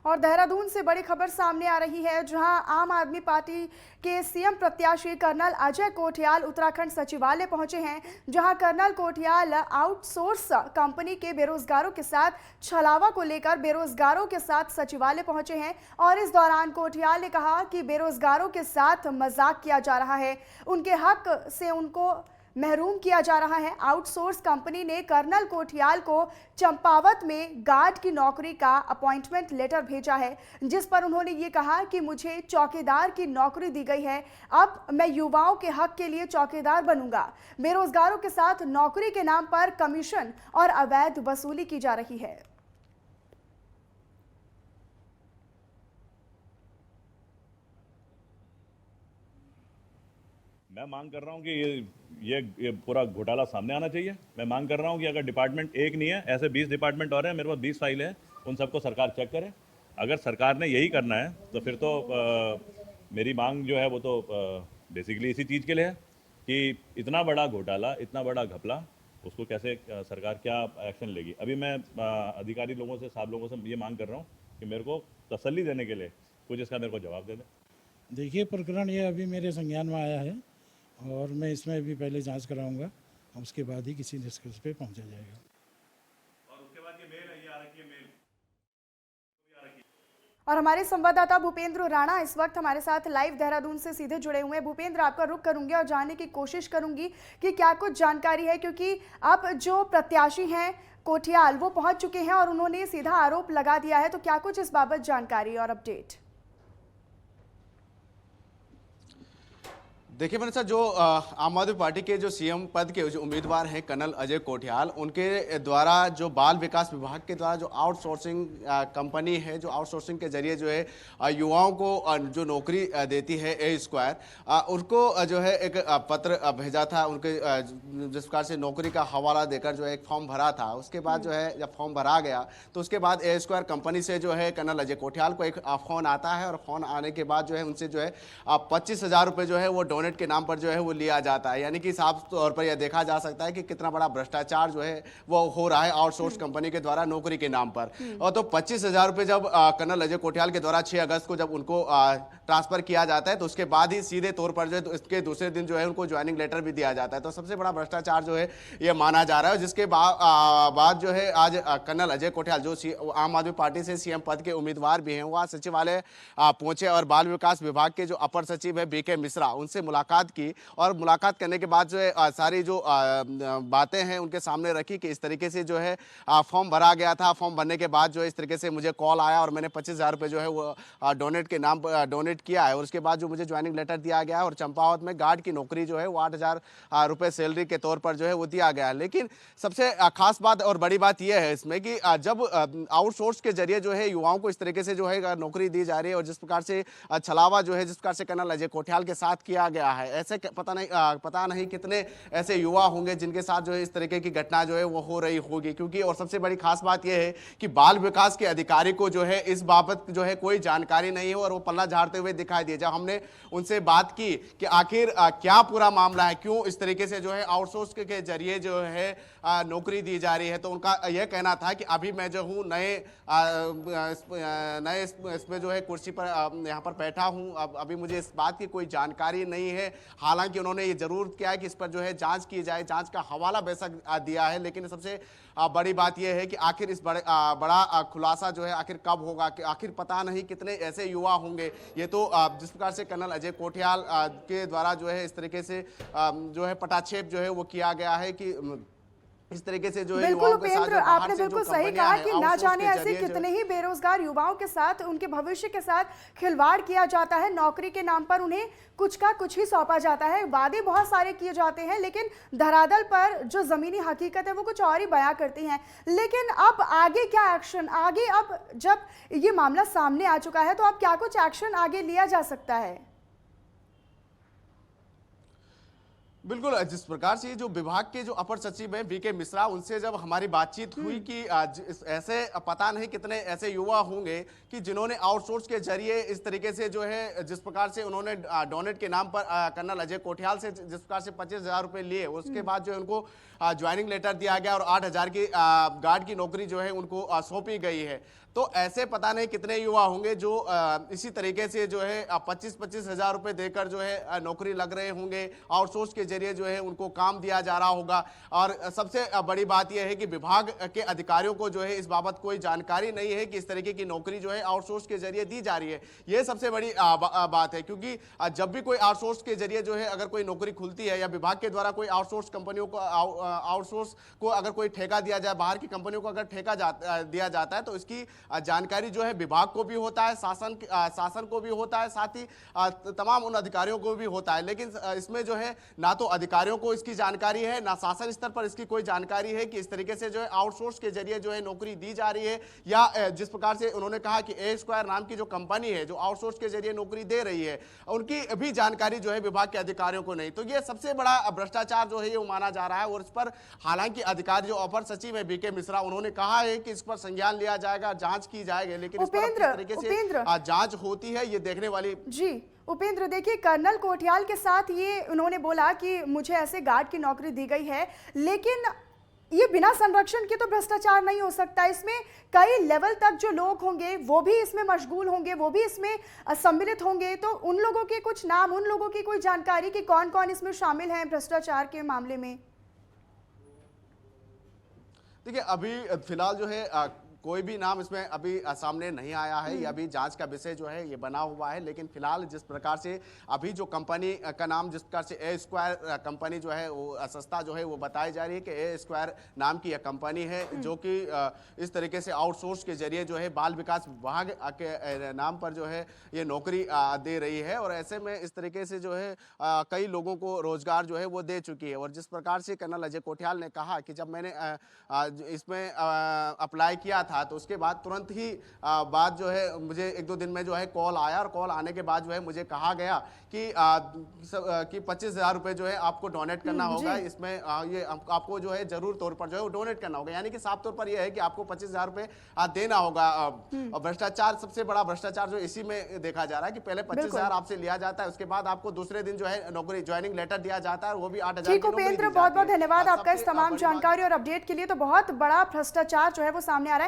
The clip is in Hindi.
और देहरादून से बड़ी खबर सामने आ रही है, जहां आम आदमी पार्टी के सीएम प्रत्याशी कर्नल अजय कोठियाल उत्तराखंड सचिवालय पहुंचे हैं, जहां कर्नल कोठियाल आउटसोर्स कंपनी के बेरोजगारों के साथ छलावा को लेकर बेरोजगारों के साथ सचिवालय पहुंचे हैं। और इस दौरान कोठियाल ने कहा कि बेरोजगारों के साथ मजाक किया जा रहा है, उनके हक से उनको महरूम किया जा रहा है। आउटसोर्स कंपनी ने कर्नल कोठियाल को चंपावत में गार्ड की नौकरी का अपॉइंटमेंट लेटर भेजा है, जिस पर उन्होंने ये कहा कि मुझे चौकीदार की नौकरी दी गई है, अब मैं युवाओं के हक के लिए चौकीदार बनूंगा। बेरोजगारों के साथ नौकरी के नाम पर कमीशन और अवैध वसूली की जा रही है। मैं मांग कर रहा हूं कि ये पूरा घोटाला सामने आना चाहिए। मैं मांग कर रहा हूं कि अगर डिपार्टमेंट एक नहीं है, ऐसे 20 डिपार्टमेंट और हैं, मेरे पास 20 फाइल है, उन सबको सरकार चेक करे। अगर सरकार ने यही करना है तो फिर तो मेरी मांग जो है वो तो बेसिकली इसी चीज़ के लिए है कि इतना बड़ा घोटाला, इतना बड़ा घपला, उसको कैसे सरकार क्या एक्शन लेगी। अभी मैं अधिकारी लोगों से, साहब लोगों से ये मांग कर रहा हूँ कि मेरे को तसल्ली देने के लिए कुछ इसका मेरे को जवाब दे दें। देखिए, प्रकरण ये अभी मेरे संज्ञान में आया है और मैं इसमें भी पहले जांच कराऊंगा और उसके बाद ही किसी निष्कर्ष पे पहुंचा जाएगा। और उसके बाद ये मेल है, ये आ रखी है मेल। और हमारे संवाददाता भूपेंद्र राणा इस वक्त हमारे साथ लाइव देहरादून से सीधे जुड़े हुए हैं। भूपेंद्र, आपका रुख करूंगी और जानने की कोशिश करूंगी कि क्या कुछ जानकारी है, क्योंकि अब जो प्रत्याशी हैं कोठियाल वो पहुंच चुके हैं और उन्होंने सीधा आरोप लगा दिया है, तो क्या कुछ इस बाबत जानकारी और अपडेट? देखिए मनीषा, जो आम आदमी पार्टी के जो सीएम पद के जो उम्मीदवार हैं कर्नल अजय कोठियाल, उनके द्वारा जो बाल विकास विभाग के द्वारा जो आउटसोर्सिंग कंपनी है, जो आउटसोर्सिंग के जरिए जो है युवाओं को जो नौकरी देती है ए स्क्वायर, उनको जो है एक पत्र भेजा था उनके, जिस प्रकार से नौकरी का हवाला देकर जो है एक फॉर्म भरा था। उसके बाद जो है जब फॉर्म भरा गया तो उसके बाद ए स्क्वायर कंपनी से जो है कर्नल अजय कोठियाल को एक फ़ोन आता है और फ़ोन आने के बाद जो है उनसे जो है 25,000 रुपये जो है वो डोनेट के नाम पर जो है वो लिया जाता है। यानी कि साफ तौर पर यह देखा जा सकता है कि कितना बड़ा भ्रष्टाचार जो है वो हो रहा है आउटसोर्स कंपनी के द्वारा नौकरी के नाम पर। और तो 25,000 रुपये जब कर्नल अजय कोठियाल के द्वारा 6 अगस्त को जब उनको ट्रांसफर किया जाता है तो उसके बाद ही सीधे तौर पर जो है तो इसके दूसरे दिन जो है उनको ज्वाइनिंग लेटर भी दिया जाता है। तो सबसे बड़ा भ्रष्टाचार जो है ये माना जा रहा है। जिसके बाद जो है आज कर्नल अजय कोठियाल जो आम आदमी पार्टी से सीएम पद के उम्मीदवार भी हैं, वो आज सचिवालय पहुंचे और बाल विकास विभाग के जो अपर सचिव है बीके मिश्रा, उनसे मुलाकात की। और मुलाकात करने के बाद जो है सारी जो बातें हैं उनके सामने रखी कि इस तरीके से जो है फॉर्म भरा गया था। फॉर्म भरने के बाद जो है इस तरीके से मुझे कॉल आया और मैंने 25,000 रुपये जो है वो डोनेट के नाम पर डोनेट किया है। और उसके बाद जो मुझे ज्वाइनिंग लेटर दिया गया है और चंपावत में गार्ड की नौकरी जो है वो 8,000 रुपये सैलरी के तौर पर जो है वो दिया गया है। लेकिन सबसे खास बात और बड़ी बात यह है इसमें कि जब आउटसोर्स के जरिए जो है युवाओं को इस तरीके से जो है नौकरी दी जा रही है और जिस प्रकार से छलावा जो है जिस प्रकार से कर्नल अजय कोठियाल के साथ किया गया है, ऐसे पता नहीं कितने ऐसे युवा होंगे जिनके साथ जो है इस तरीके की घटना जो है वो हो रही होगी। क्योंकि और सबसे बड़ी खास बात यह है कि बाल विकास के अधिकारी को जो है इस बाबत जो है कोई जानकारी नहीं है और वो पल्ला झाड़ते हुए दिखाई दिए। जब हमने उनसे बात की कि आखिर क्या पूरा मामला है, क्यों इस तरीके से जो है आउटसोर्स के जरिए जो है नौकरी दी जा रही है, तो उनका यह कहना था कि अभी मैं जो हूँ नए इसमें जो है कुर्सी पर यहाँ पर बैठा हूँ, अभी मुझे इस बात की कोई जानकारी नहीं है। हालांकि उन्होंने ये जरूर किया है कि इस पर जो है जांच की जाए, जांच का हवाला बेशक दिया है। लेकिन सबसे बड़ी बात यह है कि आखिर इस बड़ा खुलासा जो है आखिर कब होगा, कि आखिर पता नहीं कितने ऐसे युवा होंगे। ये तो जिस प्रकार से कर्नल अजय कोठियाल के द्वारा जो है इस तरीके से जो है पटाक्षेप जो है वो किया गया है कि इस तरीके से जो है बिल्कुल उपेंद्र, आपने बिल्कुल सही कहा कि ना जाने ऐसे कितने ही बेरोजगार युवाओं के साथ, उनके भविष्य के साथ खिलवाड़ किया जाता है। नौकरी के नाम पर उन्हें कुछ का कुछ ही सौंपा जाता है, वादे बहुत सारे किए जाते हैं, लेकिन धरातल पर जो जमीनी हकीकत है वो कुछ और ही बयां करती हैं। लेकिन अब आगे क्या एक्शन, आगे अब जब ये मामला सामने आ चुका है तो अब क्या कुछ एक्शन आगे लिया जा सकता है? बिल्कुल, जिस प्रकार से जो विभाग के जो अपर सचिव हैं बीके मिश्रा, उनसे जब हमारी बातचीत हुई कि ऐसे पता नहीं कितने ऐसे युवा होंगे कि जिन्होंने आउटसोर्स के जरिए इस तरीके से जो है जिस प्रकार से उन्होंने डोनेट के नाम पर कर्नल अजय कोठियाल से जिस प्रकार से 25,000 रुपये लिए, उसके बाद जो है उनको ज्वाइनिंग लेटर दिया गया और 8,000 की गार्ड की नौकरी जो है उनको सौंपी गई है। तो ऐसे पता नहीं कितने युवा होंगे जो इसी तरीके से जो है 25-25 हजार रुपए देकर जो है नौकरी लग रहे होंगे, आउटसोर्स के जरिए जो है उनको काम दिया जा रहा होगा। और सबसे बड़ी बात यह है कि विभाग के अधिकारियों को जो है इस बाबत कोई जानकारी नहीं है कि इस तरीके की नौकरी जो है आउटसोर्स के जरिए दी जा रही है। यह सबसे बड़ी बात है, क्योंकि जब भी कोई आउटसोर्स के जरिए जो है अगर कोई नौकरी खुलती है या विभाग के द्वारा कोई आउटसोर्स कंपनियों को आउटसोर्स को अगर कोई ठेका दिया जाए, बाहर की कंपनियों को अगर ठेका दिया जाता है, तो इसकी जानकारी जो है विभाग को भी होता है, शासन को भी होता है, साथ ही तमाम उन अधिकारियों को भी होता है। लेकिन इसमें जो है ना तो अधिकारियों को इसकी जानकारी है, ना शासन स्तर पर इसकी कोई जानकारी है कि इस तरीके से जो है आउटसोर्स के जरिए जो है नौकरी दी जा रही है, या जिस प्रकार से उन्होंने कहा कि ए स्क्वायर नाम की जो कंपनी है जो आउटसोर्स के जरिए नौकरी दे रही है, उनकी भी जानकारी जो है विभाग के अधिकारियों को नहीं। तो ये सबसे बड़ा भ्रष्टाचार जो है ये माना जा रहा है। और इस पर हालांकि अधिकारी जो अपर सचिव है बीके मिश्रा, उन्होंने कहा है कि इस पर संज्ञान लिया जाएगा, जांच की जाएगी, लेकिन इस पर किस तरीके से जांच होती है ये देखने वाली। जी उपेंद्र, देखिए कर्नल कोठियाल के साथ ये उन्होंने बोला कि मुझे ऐसे गार्ड की नौकरी दी गई है, लेकिन ये बिना संरक्षण के तो भ्रष्टाचार नहीं हो सकता। इसमें कई लेवल तक जो लोग होंगे वो भी इसमें मशगूल होंगे, वो भी इसमें सम्मिलित होंगे। तो उन लोगों के कुछ नाम, उन लोगों की कोई जानकारी कि कौन कौन इसमें शामिल हैं भ्रष्टाचार के मामले में? देखिए अभी फिलहाल जो है कोई भी नाम इसमें अभी सामने नहीं आया है। ये अभी जांच का विषय जो है ये बना हुआ है। लेकिन फिलहाल जिस प्रकार से अभी जो कंपनी का नाम, जिस प्रकार से ए स्क्वायर कंपनी जो है वो संस्था जो है वो बताई जा रही है कि ए स्क्वायर नाम की यह कंपनी है जो कि इस तरीके से आउटसोर्स के जरिए जो है बाल विकास विभाग के नाम पर जो है ये नौकरी दे रही है। और ऐसे में इस तरीके से जो है कई लोगों को रोजगार जो है वो दे चुकी है। और जिस प्रकार से कर्नल अजय कोठियाल ने कहा कि जब मैंने इसमें अप्लाई किया था तो उसके बाद तुरंत ही बाद जो है मुझे 1-2 दिन में जो है कॉल आया, और कॉल आने के बाद जो है मुझे कहा गया कि 25,000 रुपए जो है आपको डोनेट करना होगा। इसमें ये आपको जो है जरूर तौर पर जो है वो डोनेट करना होगा, यानी कि साफ तौर पर यह है कि आपको 25,000 रुपए देना होगा। और भ्रष्टाचार, सबसे बड़ा भ्रष्टाचार जो इसी में देखा जा रहा है कि पहले 25,000 आपसे लिया जाता है, उसके बाद आपको दूसरे दिन जो है नौकरी ज्वाइनिंग लेटर दिया जाता है, वो भी 8,000। ठीक उपेंद्र, बहुत बहुत धन्यवाद आपका इस तमाम जानकारी और अपडेट के लिए। तो बहुत बड़ा भ्रष्टाचार जो है वो सामने आ रहा है।